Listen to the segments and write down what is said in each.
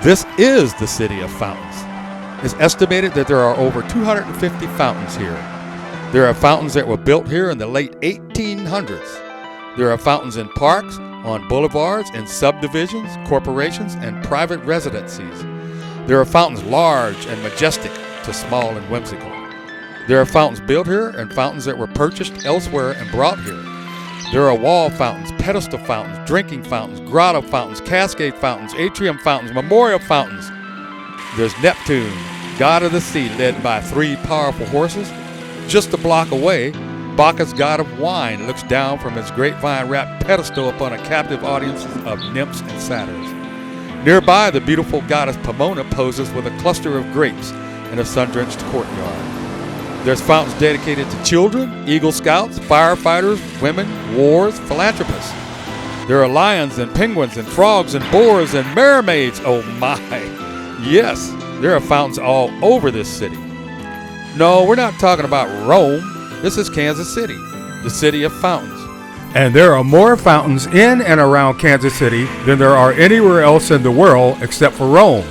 This is the city of fountains. It's estimated that there are over 250 fountains here. There are fountains that were built here in the late 1800s. There are fountains in parks, on boulevards, in subdivisions, corporations, and private residencies. There are fountains large and majestic to small and whimsical. There are fountains built here and fountains that were purchased elsewhere and brought here. There are wall fountains, pedestal fountains, drinking fountains, grotto fountains, cascade fountains, atrium fountains, memorial fountains. There's Neptune, god of the sea, led by 3 powerful horses. Just a block away, Bacchus, god of wine, looks down from his grapevine-wrapped pedestal upon a captive audience of nymphs and satyrs. Nearby, the beautiful goddess Pomona poses with a cluster of grapes in a sun-drenched courtyard. There's fountains dedicated to children, Eagle Scouts, firefighters, women, wars, philanthropists. There are lions and penguins and frogs and boars and mermaids. Oh my! Yes, there are fountains all over this city. No, we're not talking about Rome. This is Kansas City, the city of fountains. And there are more fountains in and around Kansas City than there are anywhere else in the world except for Rome.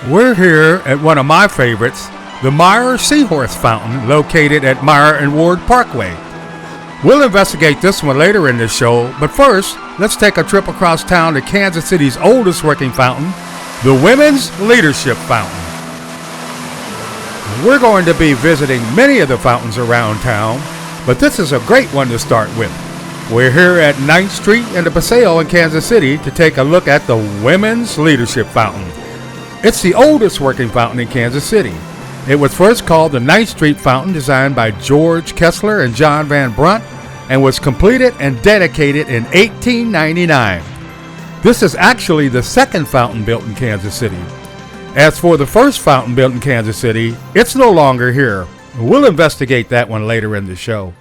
We're here at one of my favorites, the Meyer Seahorse Fountain, located at Meyer and Ward Parkway. We'll investigate this one later in this show, but first, let's take a trip across town to Kansas City's oldest working fountain, the Women's Leadership Fountain. We're going to be visiting many of the fountains around town, but this is a great one to start with. We're here at 9th Street and the Paseo in Kansas City to take a look at the Women's Leadership Fountain. It's the oldest working fountain in Kansas City. It was first called the 9th Street Fountain, designed by George Kessler and John Van Brunt, and was completed and dedicated in 1899. This is actually the second fountain built in Kansas City. As for the first fountain built in Kansas City, it's no longer here. We'll investigate that one later in the show.